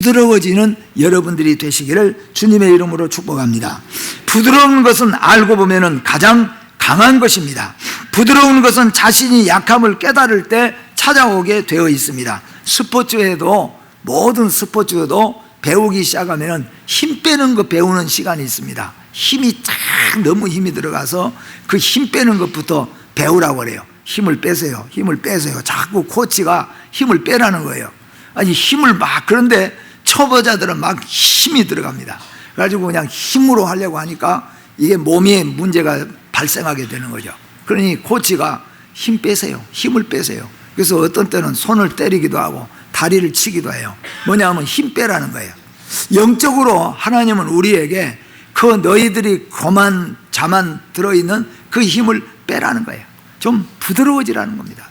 부드러워지는 여러분들이 되시기를 주님의 이름으로 축복합니다. 부드러운 것은 알고 보면 가장 강한 것입니다. 부드러운 것은 자신이 약함을 깨달을 때 찾아오게 되어 있습니다. 스포츠에도, 모든 스포츠에도 배우기 시작하면 힘 빼는 거 배우는 시간이 있습니다. 힘이 쫙 너무 힘이 들어가서 그 힘 빼는 것부터 배우라고 그래요. 힘을 빼세요. 힘을 빼세요. 자꾸 코치가 힘을 빼라는 거예요. 아니 힘을 막, 그런데 초보자들은 막 힘이 들어갑니다. 그래가지고 그냥 힘으로 하려고 하니까 이게 몸에 문제가 발생하게 되는 거죠. 그러니 코치가 힘 빼세요. 힘을 빼세요. 그래서 어떤 때는 손을 때리기도 하고 다리를 치기도 해요. 뭐냐 하면 힘 빼라는 거예요. 영적으로 하나님은 우리에게 그 너희들이 고만 자만 들어있는 그 힘을 빼라는 거예요. 좀 부드러워지라는 겁니다.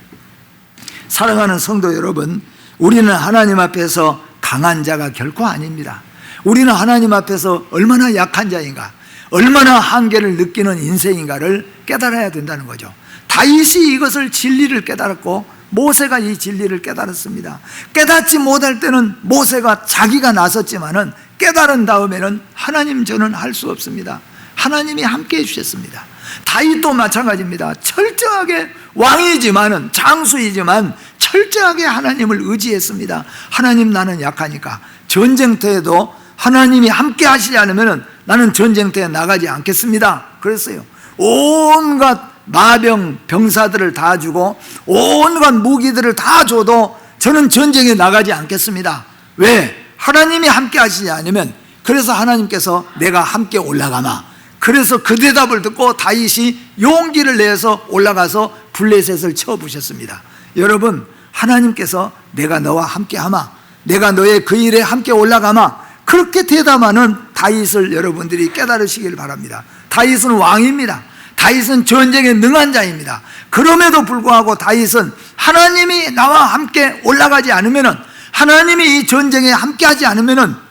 사랑하는 성도 여러분, 우리는 하나님 앞에서 강한 자가 결코 아닙니다. 우리는 하나님 앞에서 얼마나 약한 자인가, 얼마나 한계를 느끼는 인생인가를 깨달아야 된다는 거죠. 다윗이 이것을 진리를 깨달았고 모세가 이 진리를 깨달았습니다. 깨닫지 못할 때는 모세가 자기가 나섰지만은 깨달은 다음에는 하나님 저는 할 수 없습니다. 하나님이 함께 해주셨습니다. 다윗도 마찬가지입니다. 철저하게 왕이지만은, 장수이지만 철저하게 하나님을 의지했습니다. 하나님 나는 약하니까 전쟁터에도 하나님이 함께 하시지 않으면 나는 전쟁터에 나가지 않겠습니다. 그랬어요. 온갖 마병 병사들을 다 주고 온갖 무기들을 다 줘도 저는 전쟁에 나가지 않겠습니다. 왜? 하나님이 함께 하시지 않으면. 그래서 하나님께서 내가 함께 올라가마. 그래서 그 대답을 듣고 다윗이 용기를 내서 올라가서 블레셋을 쳐부셨습니다. 여러분, 하나님께서 내가 너와 함께 하마, 내가 너의 그 일에 함께 올라가마, 그렇게 대답하는 다윗을 여러분들이 깨달으시길 바랍니다. 다윗은 왕입니다. 다윗은 전쟁에 능한 자입니다. 그럼에도 불구하고 다윗은 하나님이 나와 함께 올라가지 않으면, 하나님이 이 전쟁에 함께 하지 않으면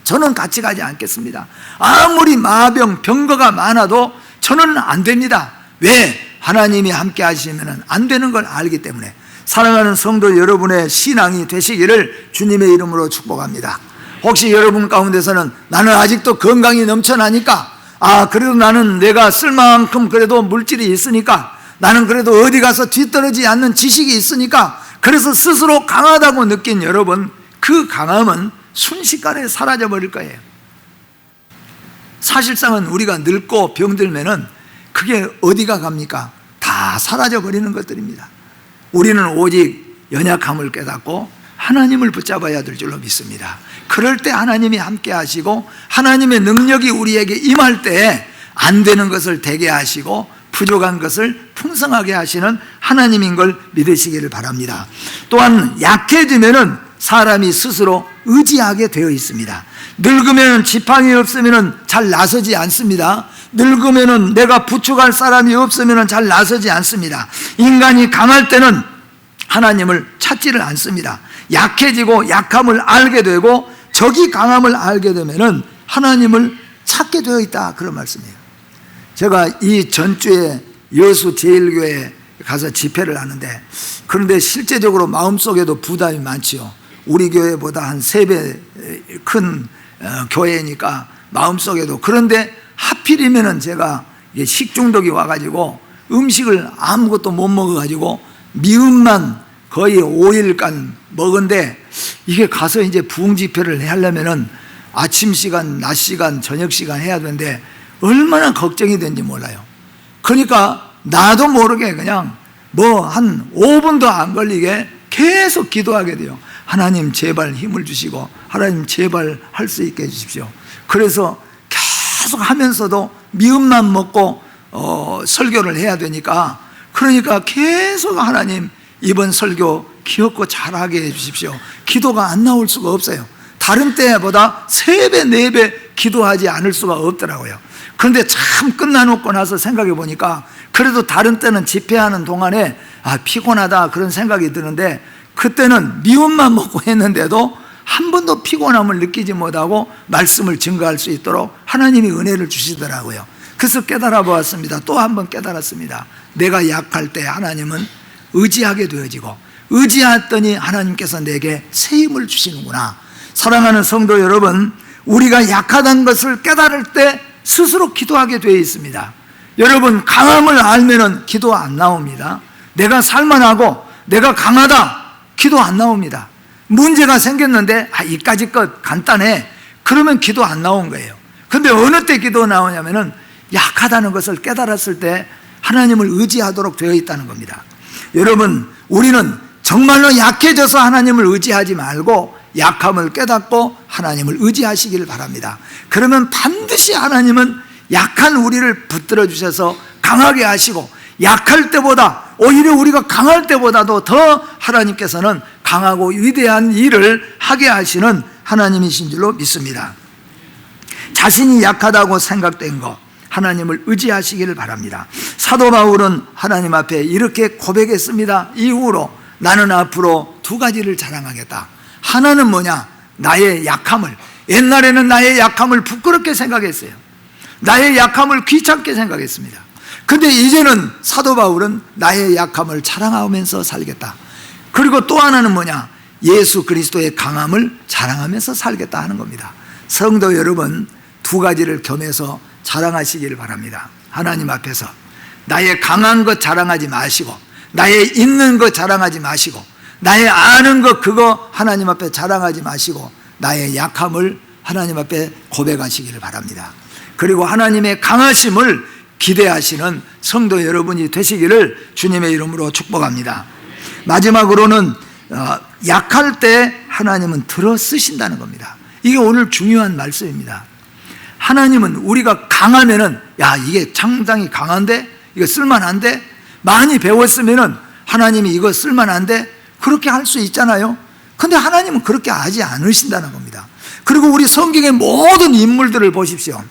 저는 같이 가지 않겠습니다. 아무리 마병 병거가 많아도 저는 안 됩니다. 왜? 하나님이 함께 하시면 안 되는 걸 알기 때문에. 사랑하는 성도 여러분의 신앙이 되시기를 주님의 이름으로 축복합니다. 혹시 여러분 가운데서는 나는 아직도 건강이 넘쳐나니까, 그래도 나는 내가 쓸 만큼 그래도 물질이 있으니까, 나는 그래도 어디 가서 뒤떨어지지 않는 지식이 있으니까, 그래서 스스로 강하다고 느낀 여러분, 그 강함은 순식간에 사라져 버릴 거예요. 사실상은 우리가 늙고 병들면은 그게 어디가 갑니까? 다 사라져 버리는 것들입니다. 우리는 오직 연약함을 깨닫고 하나님을 붙잡아야 될 줄로 믿습니다. 그럴 때 하나님이 함께 하시고 하나님의 능력이 우리에게 임할 때 안 되는 것을 되게 하시고 부족한 것을 풍성하게 하시는 하나님인 걸 믿으시기를 바랍니다. 또한 약해지면은 사람이 스스로 의지하게 되어 있습니다. 늙으면 지팡이 없으면 잘 나서지 않습니다. 늙으면 내가 부축할 사람이 없으면 잘 나서지 않습니다. 인간이 강할 때는 하나님을 찾지를 않습니다. 약해지고 약함을 알게 되고 적이 강함을 알게 되면 하나님을 찾게 되어 있다, 그런 말씀이에요. 제가 이 전주에 여수 제일교회에 가서 집회를 하는데, 그런데 실제적으로 마음속에도 부담이 많지요. 우리 교회보다 한 3배 큰 교회니까 마음속에도. 그런데 하필이면은 제가 식중독이 와가지고 음식을 아무것도 못 먹어가지고 미음만 거의 5일간 먹은데, 이게 가서 이제 부흥 집회를 하려면은 아침 시간, 낮 시간, 저녁 시간 해야 되는데 얼마나 걱정이 되는지 몰라요. 그러니까 나도 모르게 그냥 뭐 한 5분도 안 걸리게 계속 기도하게 돼요. 하나님 제발 힘을 주시고 하나님 제발 할 수 있게 해주십시오. 그래서 계속 하면서도 미음만 먹고 설교를 해야 되니까, 그러니까 계속 하나님 이번 설교 귀엽고 잘하게 해주십시오. 기도가 안 나올 수가 없어요. 다른 때보다 3배, 4배 기도하지 않을 수가 없더라고요. 그런데 참 끝나놓고 나서 생각해 보니까 그래도 다른 때는 집회하는 동안에 피곤하다 그런 생각이 드는데, 그때는 미움만 먹고 했는데도 한 번도 피곤함을 느끼지 못하고 말씀을 증거할 수 있도록 하나님이 은혜를 주시더라고요. 그래서 깨달아 보았습니다. 또 한 번 깨달았습니다. 내가 약할 때 하나님은 의지하게 되어지고, 의지했더니 하나님께서 내게 새 힘을 주시는구나. 사랑하는 성도 여러분, 우리가 약하다는 것을 깨달을 때 스스로 기도하게 되어 있습니다. 여러분, 강함을 알면은 기도 안 나옵니다. 내가 살만하고 내가 강하다, 기도 안 나옵니다. 문제가 생겼는데 이까짓 것 간단해, 그러면 기도 안 나온 거예요. 근데 어느 때 기도 나오냐면은 약하다는 것을 깨달았을 때 하나님을 의지하도록 되어 있다는 겁니다. 여러분, 우리는 정말로 약해져서 하나님을 의지하지 말고 약함을 깨닫고 하나님을 의지하시기를 바랍니다. 그러면 반드시 하나님은 약한 우리를 붙들어 주셔서 강하게 하시고, 약할 때보다 오히려 우리가 강할 때보다도 더 하나님께서는 강하고 위대한 일을 하게 하시는 하나님이신 줄로 믿습니다. 자신이 약하다고 생각된 것, 하나님을 의지하시기를 바랍니다. 사도 바울은 하나님 앞에 이렇게 고백했습니다. 이후로 나는 앞으로 두 가지를 자랑하겠다. 하나는 뭐냐? 나의 약함을. 옛날에는 나의 약함을 부끄럽게 생각했어요. 나의 약함을 귀찮게 생각했습니다. 근데 이제는 사도 바울은 나의 약함을 자랑하면서 살겠다. 그리고 또 하나는 뭐냐? 예수 그리스도의 강함을 자랑하면서 살겠다 하는 겁니다. 성도 여러분, 두 가지를 겸해서 자랑하시기를 바랍니다. 하나님 앞에서 나의 강한 것 자랑하지 마시고, 나의 있는 것 자랑하지 마시고, 나의 아는 것 그거 하나님 앞에 자랑하지 마시고, 나의 약함을 하나님 앞에 고백하시기를 바랍니다. 그리고 하나님의 강하심을 기대하시는 성도 여러분이 되시기를 주님의 이름으로 축복합니다. 마지막으로는 약할 때 하나님은 들어 쓰신다는 겁니다. 이게 오늘 중요한 말씀입니다. 하나님은 우리가 강하면은, 야, 이게 상당히 강한데, 이거 쓸만한데, 많이 배웠으면은 하나님이 이거 쓸만한데, 그렇게 할 수 있잖아요. 근데 하나님은 그렇게 하지 않으신다는 겁니다. 그리고 우리 성경의 모든 인물들을 보십시오.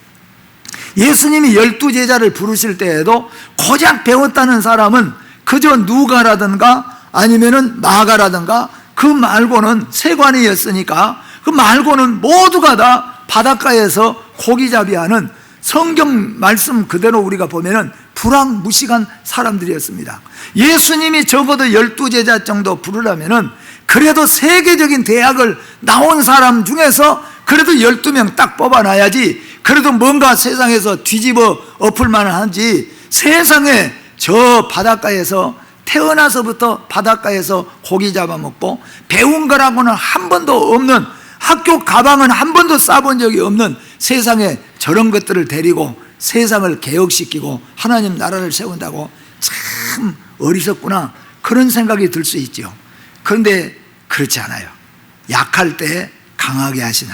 예수님이 12제자를 부르실 때에도 고작 배웠다는 사람은 그저 누가라든가 아니면은 마가라든가 그 말고는 세관이었으니까 그 말고는 모두가 다 바닷가에서 고기잡이하는, 성경 말씀 그대로 우리가 보면은 불황무식한 사람들이었습니다. 예수님이 적어도 12제자 정도 부르려면은 그래도 세계적인 대학을 나온 사람 중에서 그래도 12명 딱 뽑아놔야지, 그래도 뭔가 세상에서 뒤집어 엎을 만한지, 세상에 저 바닷가에서 태어나서부터 바닷가에서 고기 잡아먹고 배운 거라고는 한 번도 없는, 학교 가방은 한 번도 싸본 적이 없는 세상에 저런 것들을 데리고 세상을 개혁시키고 하나님 나라를 세운다고 참 어리석구나, 그런 생각이 들 수 있죠. 그런데 그렇지 않아요. 약할 때 강하게 하신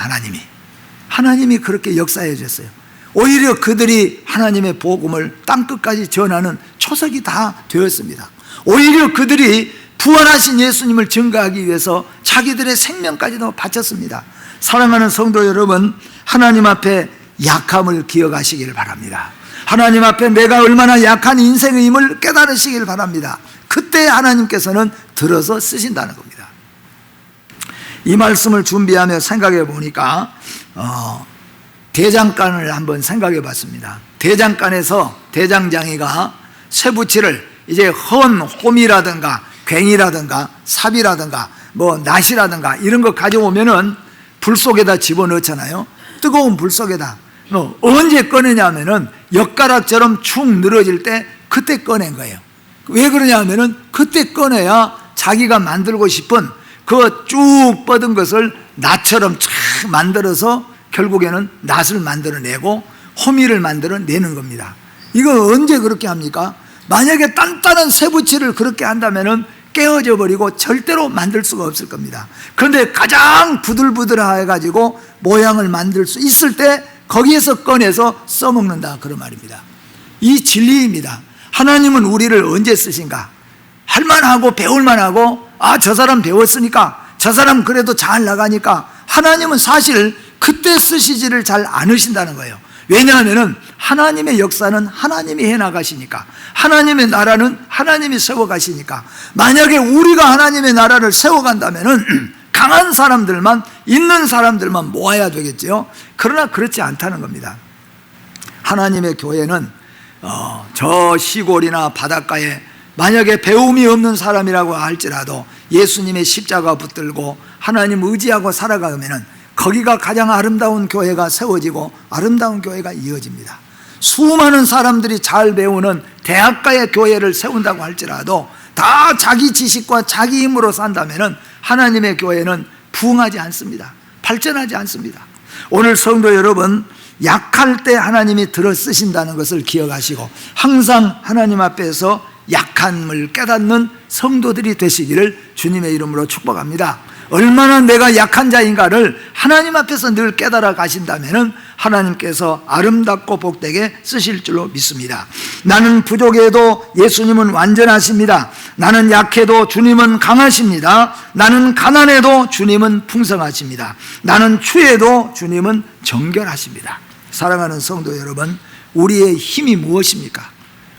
하나님이 그렇게 역사해 주셨어요. 오히려 그들이 하나님의 복음을 땅끝까지 전하는 초석이 다 되었습니다. 오히려 그들이 부활하신 예수님을 증거하기 위해서 자기들의 생명까지도 바쳤습니다. 사랑하는 성도 여러분, 하나님 앞에 약함을 기억하시기를 바랍니다. 하나님 앞에 내가 얼마나 약한 인생임을 깨달으시길 바랍니다. 그때 하나님께서는 들어서 쓰신다는 겁니다. 이 말씀을 준비하며 생각해 보니까 대장간을 한번 생각해 봤습니다. 대장간에서 대장장이가 쇠붙이를 이제 헌 홈이라든가 괭이라든가 삽이라든가 뭐 낫이라든가 이런 거 가져오면은 불 속에다 집어넣잖아요. 뜨거운 불 속에다. 언제 꺼내냐면은 엿가락처럼 축 늘어질 때 그때 꺼낸 거예요. 왜 그러냐면은 그때 꺼내야 자기가 만들고 싶은 그 쭉 뻗은 것을 낫처럼 쫙 만들어서 결국에는 낫을 만들어내고 호미를 만들어내는 겁니다. 이거 언제 그렇게 합니까? 만약에 단단한 쇠붙이를 그렇게 한다면은 깨어져 버리고 절대로 만들 수가 없을 겁니다. 그런데 가장 부들부들해가지고 모양을 만들 수 있을 때 거기에서 꺼내서 써먹는다, 그런 말입니다. 이 진리입니다. 하나님은 우리를 언제 쓰신가? 할만하고 배울만하고, 저 사람 배웠으니까, 저 사람 그래도 잘 나가니까, 하나님은 사실 그때 쓰시지를 잘 않으신다는 거예요. 왜냐하면 하나님의 역사는 하나님이 해나가시니까, 하나님의 나라는 하나님이 세워가시니까. 만약에 우리가 하나님의 나라를 세워간다면 강한 사람들만, 있는 사람들만 모아야 되겠죠. 그러나 그렇지 않다는 겁니다. 하나님의 교회는 저 시골이나 바닷가에 만약에 배움이 없는 사람이라고 할지라도 예수님의 십자가 붙들고 하나님 의지하고 살아가면 거기가 가장 아름다운 교회가 세워지고 아름다운 교회가 이어집니다. 수많은 사람들이 잘 배우는 대학가의 교회를 세운다고 할지라도 다 자기 지식과 자기 힘으로 산다면 하나님의 교회는 부흥하지 않습니다. 발전하지 않습니다. 오늘 성도 여러분, 약할 때 하나님이 들어 쓰신다는 것을 기억하시고 항상 하나님 앞에서 약함을 깨닫는 성도들이 되시기를 주님의 이름으로 축복합니다. 얼마나 내가 약한 자인가를 하나님 앞에서 늘 깨달아 가신다면 하나님께서 아름답고 복되게 쓰실 줄로 믿습니다. 나는 부족해도 예수님은 완전하십니다. 나는 약해도 주님은 강하십니다. 나는 가난해도 주님은 풍성하십니다. 나는 추해도 주님은 정결하십니다. 사랑하는 성도 여러분, 우리의 힘이 무엇입니까?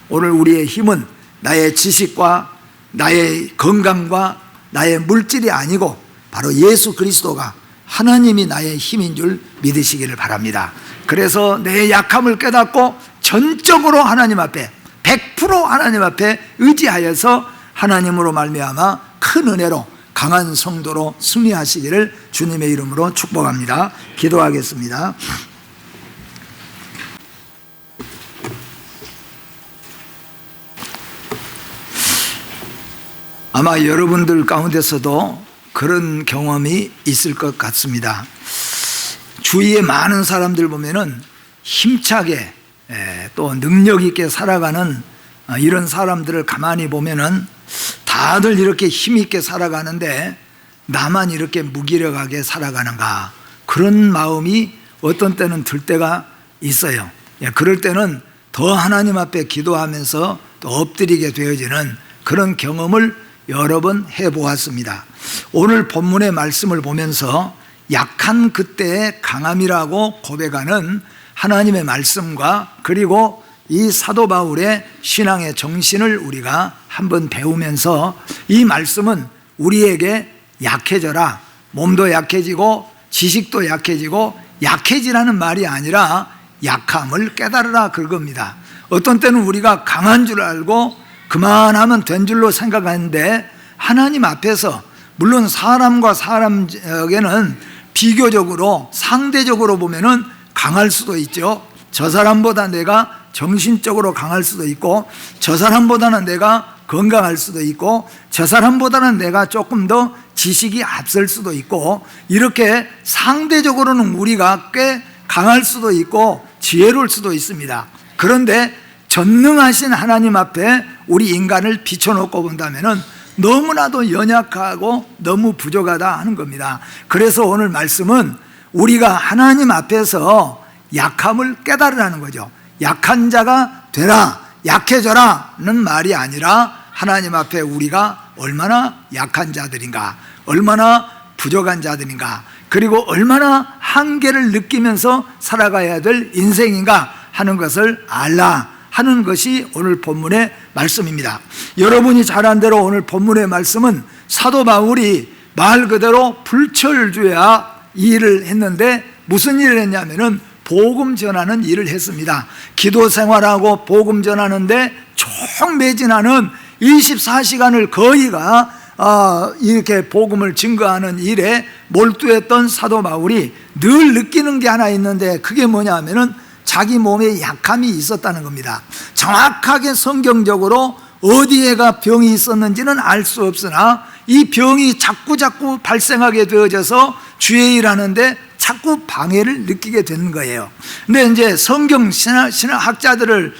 오늘 우리의 힘은 나의 지식과 나의 건강과 나의 물질이 아니고 바로 예수 그리스도가 하나님이 나의 힘인 줄 믿으시기를 바랍니다. 그래서 내 약함을 깨닫고 전적으로 하나님 앞에 100% 하나님 앞에 의지하여서 하나님으로 말미암아 큰 은혜로 강한 성도로 승리하시기를 주님의 이름으로 축복합니다. 기도하겠습니다. 아마 여러분들 가운데서도 그런 경험이 있을 것 같습니다. 주위에 많은 사람들 보면은 힘차게 또 능력 있게 살아가는 이런 사람들을 가만히 보면은 다들 이렇게 힘 있게 살아가는데 나만 이렇게 무기력하게 살아가는가, 그런 마음이 어떤 때는 들 때가 있어요. 그럴 때는 더 하나님 앞에 기도하면서 또 엎드리게 되어지는 그런 경험을 여러 번 해보았습니다. 오늘 본문의 말씀을 보면서 약한 그때의 강함이라고 고백하는 하나님의 말씀과 그리고 이 사도 바울의 신앙의 정신을 우리가 한번 배우면서 이 말씀은 우리에게 약해져라, 몸도 약해지고 지식도 약해지고 약해지라는 말이 아니라 약함을 깨달으라 그겁니다. 어떤 때는 우리가 강한 줄 알고 그만하면 된 줄로 생각하는데 하나님 앞에서 물론 사람과 사람에게는 비교적으로 상대적으로 보면은 강할 수도 있죠. 저 사람보다 내가 정신적으로 강할 수도 있고 저 사람보다는 내가 건강할 수도 있고 저 사람보다는 내가 조금 더 지식이 앞설 수도 있고 이렇게 상대적으로는 우리가 꽤 강할 수도 있고 지혜로울 수도 있습니다. 그런데 전능하신 하나님 앞에 우리 인간을 비춰놓고 본다면 너무나도 연약하고 너무 부족하다 하는 겁니다. 그래서 오늘 말씀은 우리가 하나님 앞에서 약함을 깨달으라는 거죠. 약한 자가 되라, 약해져라는 말이 아니라 하나님 앞에 우리가 얼마나 약한 자들인가, 얼마나 부족한 자들인가, 그리고 얼마나 한계를 느끼면서 살아가야 될 인생인가 하는 것을 알라 하는 것이 오늘 본문의 말씀입니다. 여러분이 잘 안 대로 오늘 본문의 말씀은 사도 바울이 말 그대로 불철주야 이 일을 했는데 무슨 일을 했냐면은 복음 전하는 일을 했습니다. 기도 생활하고 복음 전하는데 총 매진하는 24시간을 거의가 이렇게 복음을 증거하는 일에 몰두했던 사도 바울이 늘 느끼는 게 하나 있는데 그게 뭐냐 하면은 자기 몸에 약함이 있었다는 겁니다. 정확하게 성경적으로 어디에가 병이 있었는지는 알 수 없으나 이 병이 자꾸 발생하게 되어져서 주의 일하는데 자꾸 방해를 느끼게 되는 거예요. 근데 이제 성경 신학자들을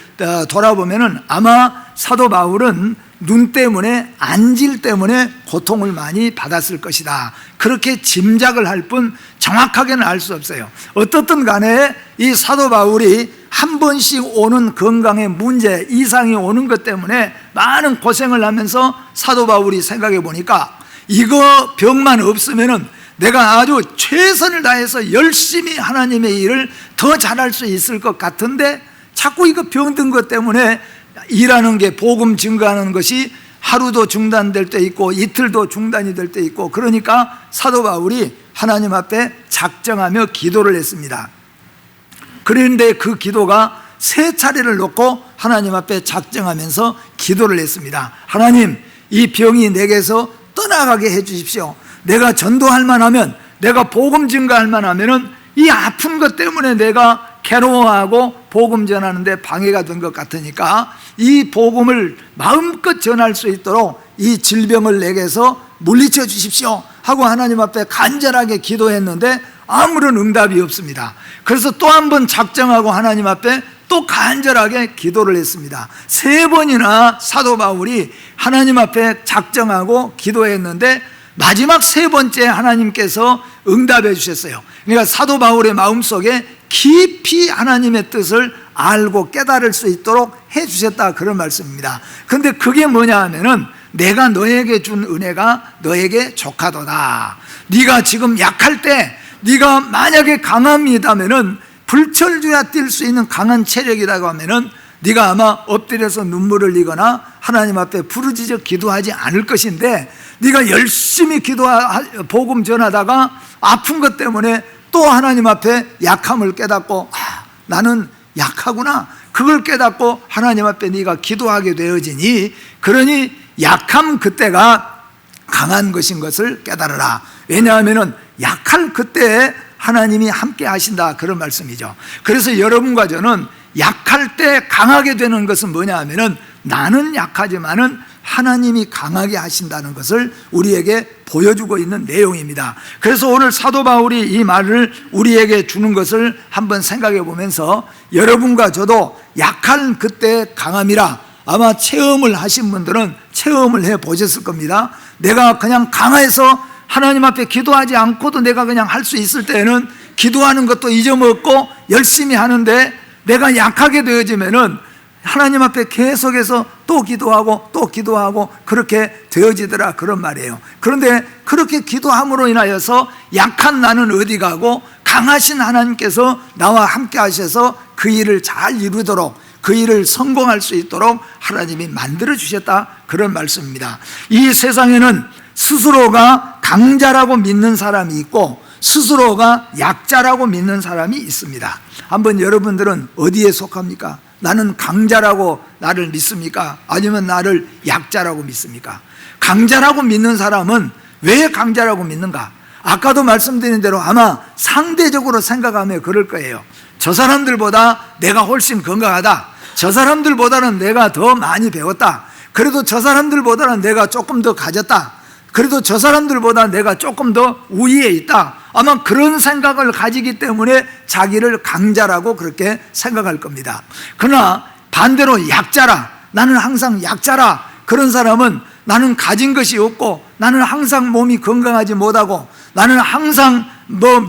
돌아보면은 아마 사도 바울은 눈 때문에 안질 때문에 고통을 많이 받았을 것이다, 그렇게 짐작을 할 뿐 정확하게는 알 수 없어요. 어떻든 간에 이 사도 바울이 한 번씩 오는 건강의 문제, 이상이 오는 것 때문에 많은 고생을 하면서 사도 바울이 생각해 보니까 이거 병만 없으면은 내가 아주 최선을 다해서 열심히 하나님의 일을 더 잘할 수 있을 것 같은데 자꾸 이거 병든 것 때문에 일하는 게, 복음 증거하는 것이 하루도 중단될 때 있고 이틀도 중단이 될 때 있고, 그러니까 사도 바울이 하나님 앞에 작정하며 기도를 했습니다. 그런데 그 기도가 3차례를 놓고 하나님 앞에 작정하면서 기도를 했습니다. 하나님, 이 병이 내게서 떠나가게 해 주십시오. 내가 전도할 만하면 내가 복음 증거할 만하면은 이 아픈 것 때문에 내가 괴로워하고 복음 전하는데 방해가 된 것 같으니까 이 복음을 마음껏 전할 수 있도록 이 질병을 내게서 물리쳐 주십시오 하고 하나님 앞에 간절하게 기도했는데 아무런 응답이 없습니다. 그래서 또 한 번 작정하고 하나님 앞에 또 간절하게 기도를 했습니다. 3번이나 사도 바울이 하나님 앞에 작정하고 기도했는데 마지막 3번째 하나님께서 응답해 주셨어요. 그러니까 사도 바울의 마음속에 깊이 하나님의 뜻을 알고 깨달을 수 있도록 해 주셨다, 그런 말씀입니다. 근데 그게 뭐냐 하면은 내가 너에게 준 은혜가 너에게 족하도다. 네가 지금 약할 때, 네가 만약에 강함이 있다면은, 불철주야 뛸 수 있는 강한 체력이라고 하면은 네가 아마 엎드려서 눈물을 흘리거나 하나님 앞에 부르짖어 기도하지 않을 것인데, 네가 열심히 복음 전하다가 아픈 것 때문에 또 하나님 앞에 약함을 깨닫고 나는 약하구나, 그걸 깨닫고 하나님 앞에 네가 기도하게 되어지니, 그러니 약함 그때가 강한 것인 것을 깨달으라. 왜냐하면 약할 그때에 하나님이 함께 하신다, 그런 말씀이죠. 그래서 여러분과 저는 약할 때 강하게 되는 것은 뭐냐 하면은 나는 약하지만은 하나님이 강하게 하신다는 것을 우리에게 보여주고 있는 내용입니다. 그래서 오늘 사도 바울이 이 말을 우리에게 주는 것을 한번 생각해 보면서 여러분과 저도 약한 그때 강함이라 아마 체험을 하신 분들은 체험을 해 보셨을 겁니다. 내가 그냥 강해서 하나님 앞에 기도하지 않고도 내가 그냥 할 수 있을 때는 기도하는 것도 잊어먹고 열심히 하는데, 내가 약하게 되어지면은 하나님 앞에 계속해서 또 기도하고 또 기도하고 그렇게 되어지더라, 그런 말이에요. 그런데 그렇게 기도함으로 인하여서 약한 나는 어디 가고 강하신 하나님께서 나와 함께 하셔서 그 일을 잘 이루도록, 그 일을 성공할 수 있도록 하나님이 만들어 주셨다, 그런 말씀입니다. 이 세상에는 스스로가 강자라고 믿는 사람이 있고 스스로가 약자라고 믿는 사람이 있습니다. 한번 여러분들은 어디에 속합니까? 나는 강자라고 나를 믿습니까? 아니면 나를 약자라고 믿습니까? 강자라고 믿는 사람은 왜 강자라고 믿는가? 아까도 말씀드린 대로 아마 상대적으로 생각하면 그럴 거예요. 저 사람들보다 내가 훨씬 건강하다, 저 사람들보다는 내가 더 많이 배웠다, 그래도 저 사람들보다는 내가 조금 더 가졌다, 그래도 저 사람들보다 내가 조금 더 우위에 있다, 아마 그런 생각을 가지기 때문에 자기를 강자라고 그렇게 생각할 겁니다. 그러나 반대로 약자라, 나는 항상 약자라, 그런 사람은 나는 가진 것이 없고 나는 항상 몸이 건강하지 못하고 나는 항상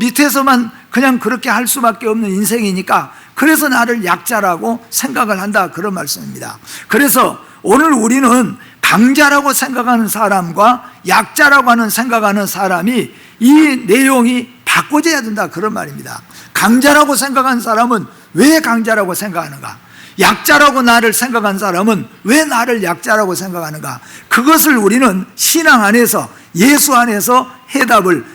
밑에서만 그냥 그렇게 할 수밖에 없는 인생이니까 그래서 나를 약자라고 생각을 한다, 그런 말씀입니다. 그래서 오늘 우리는 강자라고 생각하는 사람과 약자라고 생각하는 사람이 이 내용이 바꿔져야 된다, 그런 말입니다. 강자라고 생각하는 사람은 왜 강자라고 생각하는가? 약자라고 나를 생각한 사람은 왜 나를 약자라고 생각하는가? 그것을 우리는 신앙 안에서, 예수 안에서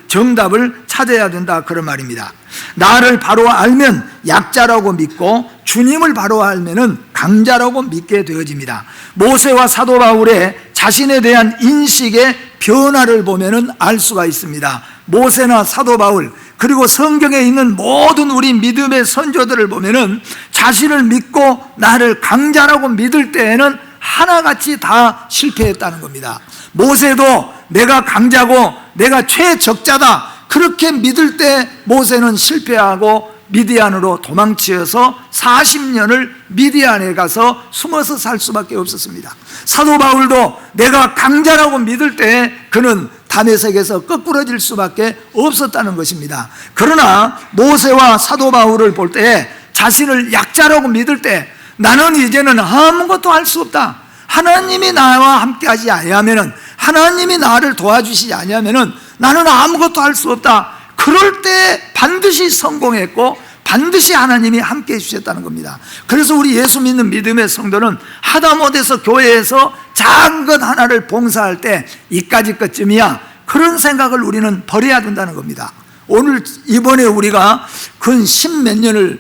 정답을 찾아야 된다, 그런 말입니다. 나를 바로 알면 약자라고 믿고 주님을 바로 알면은 강자라고 믿게 되어집니다. 모세와 사도 바울의 자신에 대한 인식의 변화를 보면은 알 수가 있습니다. 모세나 사도 바울, 그리고 성경에 있는 모든 우리 믿음의 선조들을 보면은 자신을 믿고 나를 강자라고 믿을 때에는 하나같이 다 실패했다는 겁니다. 모세도 내가 강자고 내가 최적자다, 그렇게 믿을 때 모세는 실패하고 미디안으로 도망치어서 40년을 미디안에 가서 숨어서 살 수밖에 없었습니다. 사도 바울도 내가 강자라고 믿을 때 그는 다메섹에서 거꾸러질 수밖에 없었다는 것입니다. 그러나 모세와 사도 바울을 볼 때 자신을 약자라고 믿을 때 나는 이제는 아무것도 할 수 없다, 하나님이 나와 함께 하지 아니하면은, 하나님이 나를 도와주시지 아니하면은 나는 아무것도 할 수 없다, 그럴 때 반드시 성공했고 반드시 하나님이 함께 해주셨다는 겁니다. 그래서 우리 예수 믿는 믿음의 성도는 하다못해서 교회에서 작은 것 하나를 봉사할 때 이까짓 것쯤이야, 그런 생각을 우리는 버려야 된다는 겁니다. 오늘 이번에 우리가 근 10몇 년을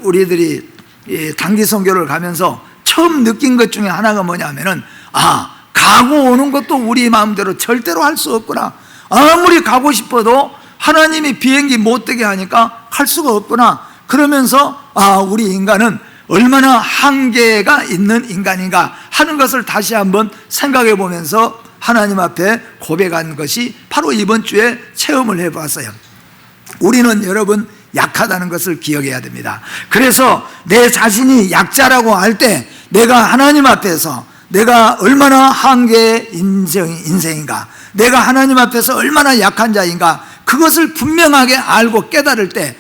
우리들이 단기 선교를 가면서 처음 느낀 것 중에 하나가 뭐냐면은, 가고 오는 것도 우리 마음대로 절대로 할 수 없구나. 아무리 가고 싶어도 하나님이 비행기 못 뜨게 하니까 할 수가 없구나. 그러면서 우리 인간은 얼마나 한계가 있는 인간인가 하는 것을 다시 한번 생각해 보면서 하나님 앞에 고백한 것이 바로 이번 주에 체험을 해봤어요. 우리는 여러분 약하다는 것을 기억해야 됩니다. 그래서 내 자신이 약자라고 할 때 내가 하나님 앞에서 내가 얼마나 한계의 인생인가, 내가 하나님 앞에서 얼마나 약한 자인가, 그것을 분명하게 알고 깨달을 때,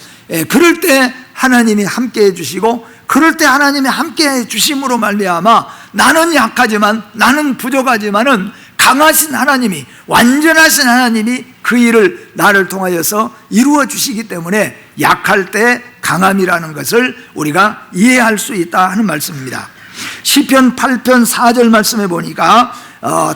그럴 때 하나님이 함께해 주시고, 그럴 때 하나님이 함께해 주심으로 말미암아 나는 약하지만, 나는 부족하지만은 강하신 하나님이, 완전하신 하나님이 그 일을 나를 통하여서 이루어 주시기 때문에 약할 때 강함이라는 것을 우리가 이해할 수 있다 하는 말씀입니다. 시편 8편 4절 말씀에 보니까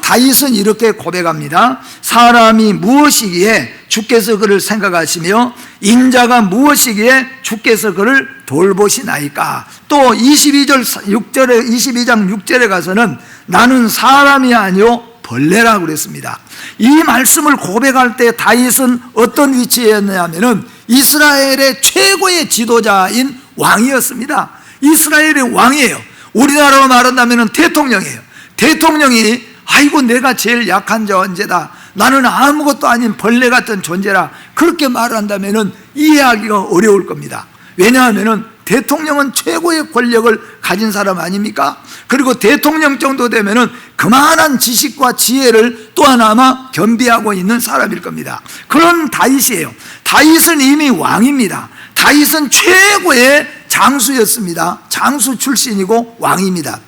다윗은 이렇게 고백합니다. 사람이 무엇이기에 주께서 그를 생각하시며 인자가 무엇이기에 주께서 그를 돌보시나이까. 또 22장 6절에 가서는 나는 사람이 아니요 벌레라고 그랬습니다. 이 말씀을 고백할 때 다윗은 어떤 위치였냐면은 이스라엘의 최고의 지도자인 왕이었습니다. 이스라엘의 왕이에요. 우리나라로 말한다면 대통령이에요. 대통령이 아이고 내가 제일 약한 존재다, 나는 아무것도 아닌 벌레 같은 존재라, 그렇게 말한다면 이해하기가 어려울 겁니다. 왜냐하면 대통령은 최고의 권력을 가진 사람 아닙니까? 그리고 대통령 정도 되면 그만한 지식과 지혜를 또한 아마 겸비하고 있는 사람일 겁니다. 그런 다윗이에요. 다윗은 이미 왕입니다. 다윗은 최고의 장수였습니다. 장수 출신이고 왕입니다.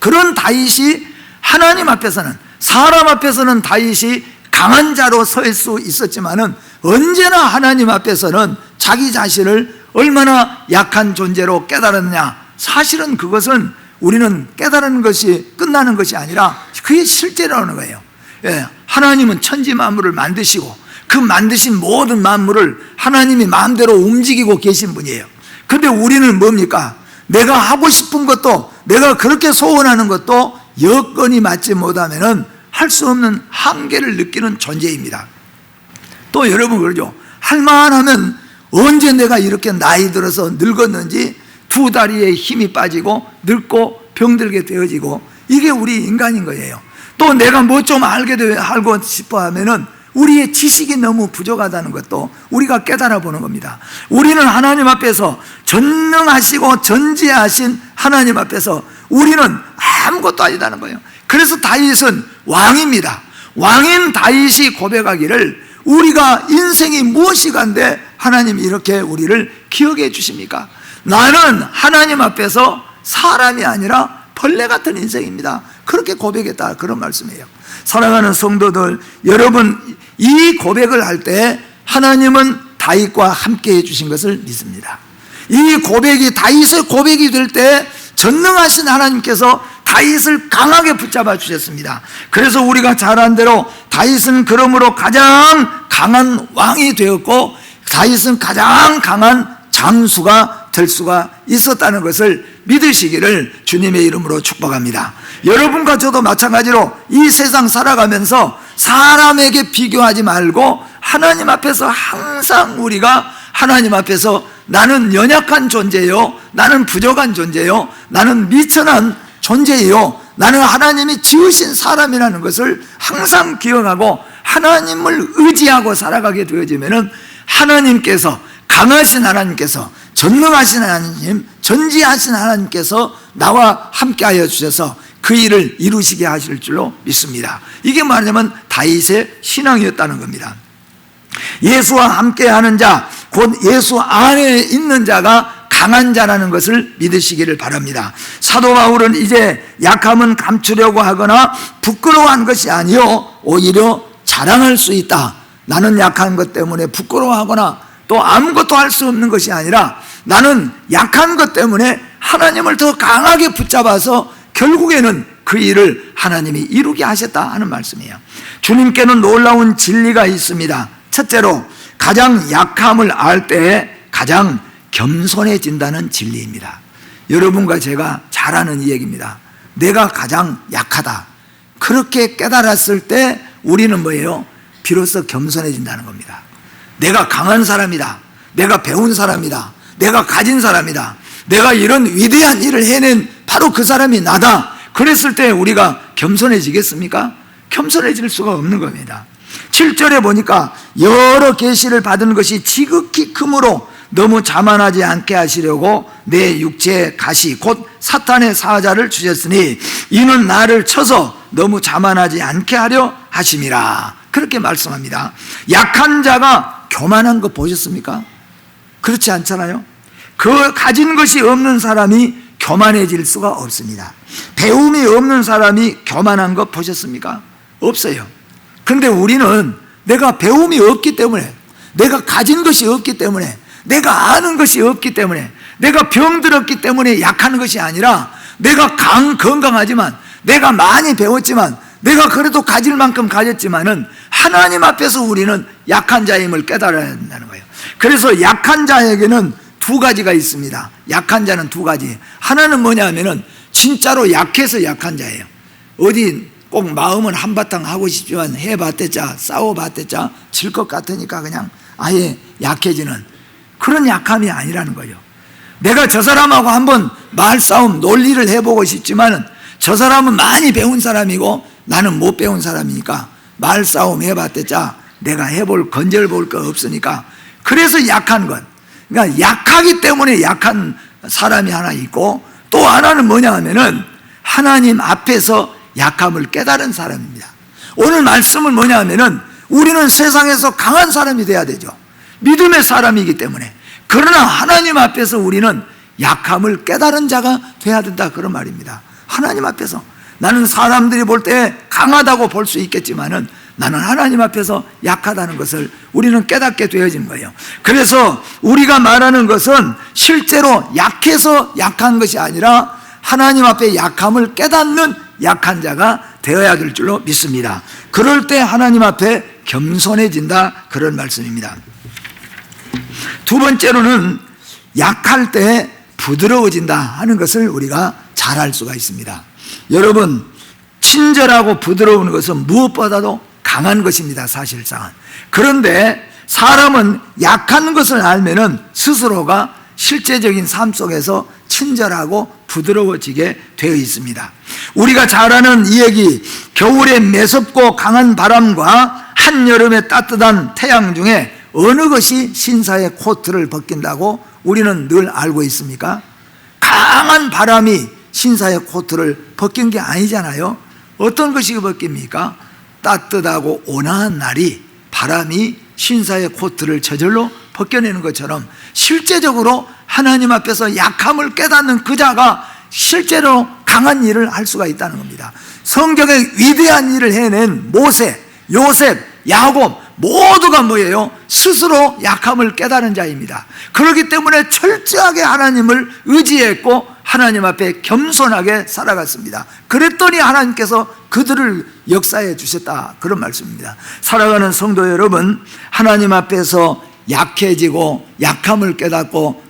그런 다윗이 하나님 앞에서는, 사람 앞에서는 다윗이 강한 자로 설 수 있었지만은 언제나 하나님 앞에서는 자기 자신을 얼마나 약한 존재로 깨달았느냐. 사실은 그것은 우리는 깨달은 것이 끝나는 것이 아니라 그게 실제라는 거예요. 하나님은 천지 만물을 만드시고 그 만드신 모든 만물을 하나님이 마음대로 움직이고 계신 분이에요. 근데 우리는 뭡니까? 내가 하고 싶은 것도, 내가 그렇게 소원하는 것도 여건이 맞지 못하면 할 수 없는 한계를 느끼는 존재입니다. 또 여러분 그러죠. 할만하면 언제 내가 이렇게 나이 들어서 늙었는지 두 다리에 힘이 빠지고 늙고 병들게 되어지고, 이게 우리 인간인 거예요. 또 내가 뭐 좀 알고 싶어 하면은 우리의 지식이 너무 부족하다는 것도 우리가 깨달아 보는 겁니다. 우리는 하나님 앞에서, 전능하시고 전지하신 하나님 앞에서 우리는 아무것도 아니다는 거예요. 그래서 다윗은 왕입니다. 왕인 다윗이 고백하기를 우리가 인생이 무엇이 간데 하나님이 이렇게 우리를 기억해 주십니까? 나는 하나님 앞에서 사람이 아니라 벌레 같은 인생입니다. 그렇게 고백했다, 그런 말씀이에요. 사랑하는 성도들, 여러분 이 고백을 할 때 하나님은 다윗과 함께 해주신 것을 믿습니다. 이 고백이 다윗의 고백이 될 때 전능하신 하나님께서 다윗을 강하게 붙잡아 주셨습니다. 그래서 우리가 잘 안 대로 다윗은 그러므로 가장 강한 왕이 되었고 다윗은 가장 강한 장수가 될 수가 있었다는 것을 믿으시기를 주님의 이름으로 축복합니다. 여러분과 저도 마찬가지로 이 세상 살아가면서 사람에게 비교하지 말고 하나님 앞에서 항상 우리가 하나님 앞에서 나는 연약한 존재요, 나는 부족한 존재요, 나는 미천한 존재요, 나는 하나님이 지으신 사람이라는 것을 항상 기억하고 하나님을 의지하고 살아가게 되어지면은 하나님께서, 강하신 하나님께서, 전능하신 하나님, 전지하신 하나님께서 나와 함께하여 주셔서 그 일을 이루시게 하실 줄로 믿습니다. 이게 말하자면 다윗의 신앙이었다는 겁니다. 예수와 함께하는 자, 곧 예수 안에 있는 자가 강한 자라는 것을 믿으시기를 바랍니다. 사도 바울은 이제 약함은 감추려고 하거나 부끄러워한 것이 아니요 오히려 자랑할 수 있다. 나는 약한 것 때문에 부끄러워하거나 또 아무것도 할 수 없는 것이 아니라 나는 약한 것 때문에 하나님을 더 강하게 붙잡아서 결국에는 그 일을 하나님이 이루게 하셨다 하는 말씀이에요. 주님께는 놀라운 진리가 있습니다. 첫째로 가장 약함을 알 때 가장 겸손해진다는 진리입니다. 여러분과 제가 잘 아는 이 얘기입니다. 내가 가장 약하다, 그렇게 깨달았을 때 우리는 뭐예요? 비로소 겸손해진다는 겁니다. 내가 강한 사람이다, 내가 배운 사람이다, 내가 가진 사람이다, 내가 이런 위대한 일을 해낸 바로 그 사람이 나다. 그랬을 때 우리가 겸손해지겠습니까? 겸손해질 수가 없는 겁니다. 7절에 보니까 여러 계시를 받은 것이 지극히 크므로 너무 자만하지 않게 하시려고 내 육체의 가시 곧 사탄의 사자를 주셨으니 이는 나를 쳐서 너무 자만하지 않게 하려 하심이라. 그렇게 말씀합니다. 약한 자가 교만한 거 보셨습니까? 그렇지 않잖아요. 그 가진 것이 없는 사람이 교만해질 수가 없습니다. 배움이 없는 사람이 교만한 거 보셨습니까? 없어요. 그런데 우리는 내가 배움이 없기 때문에, 내가 가진 것이 없기 때문에, 내가 아는 것이 없기 때문에, 내가 병들었기 때문에 약한 것이 아니라 내가 건강하지만, 내가 많이 배웠지만, 내가 그래도 가질 만큼 가졌지만은 하나님 앞에서 우리는 약한 자임을 깨달아야 한다는 거예요. 그래서 약한 자에게는 두 가지가 있습니다. 약한 자는 두 가지. 하나는 뭐냐 하면은 진짜로 약해서 약한 자예요. 어디 꼭 마음은 한바탕 하고 싶지만 해봤댔자 싸워봤댔자 질 것 같으니까 그냥 아예 약해지는 그런 약함이 아니라는 거예요. 내가 저 사람하고 한번 말싸움 논리를 해보고 싶지만은 저 사람은 많이 배운 사람이고 나는 못 배운 사람이니까 말싸움 해봤댔자 내가 건져볼 거 없으니까. 그래서 약한 것, 그러니까 약하기 때문에 약한 사람이 하나 있고, 또 하나는 뭐냐 하면은 하나님 앞에서 약함을 깨달은 사람입니다. 오늘 말씀은 뭐냐 하면은 우리는 세상에서 강한 사람이 돼야 되죠. 믿음의 사람이기 때문에. 그러나 하나님 앞에서 우리는 약함을 깨달은 자가 돼야 된다, 그런 말입니다. 하나님 앞에서 나는 사람들이 볼 때 강하다고 볼 수 있겠지만은 나는 하나님 앞에서 약하다는 것을 우리는 깨닫게 되어진 거예요. 그래서 우리가 말하는 것은 실제로 약해서 약한 것이 아니라 하나님 앞에 약함을 깨닫는 약한 자가 되어야 될 줄로 믿습니다. 그럴 때 하나님 앞에 겸손해진다, 그런 말씀입니다. 두 번째로는 약할 때 부드러워진다 하는 것을 우리가 잘 알 수가 있습니다. 여러분, 친절하고 부드러운 것은 무엇보다도 강한 것입니다, 사실상은. 그런데 사람은 약한 것을 알면은 스스로가 실제적인 삶 속에서 친절하고 부드러워지게 되어 있습니다. 우리가 잘 아는 이 얘기, 겨울에 매섭고 강한 바람과 한여름에 따뜻한 태양 중에 어느 것이 신사의 코트를 벗긴다고 우리는 늘 알고 있습니까? 강한 바람이 신사의 코트를 벗긴 게 아니잖아요. 어떤 것이 벗깁니까? 따뜻하고 온화한 날이 바람이 신사의 코트를 저절로 벗겨내는 것처럼 실제적으로 하나님 앞에서 약함을 깨닫는 그 자가 실제로 강한 일을 할 수가 있다는 겁니다. 성경에 위대한 일을 해낸 모세, 요셉, 야곱 모두가 뭐예요? 스스로 약함을 깨달은 자입니다. 그렇기 때문에 철저하게 하나님을 의지했고 하나님 앞에 겸손하게 살아갔습니다. 그랬더니 하나님께서 그들을 역사해 주셨다, 그런 말씀입니다. 살아가는 성도 여러분, 하나님 앞에서 약해지고 약함을 깨닫고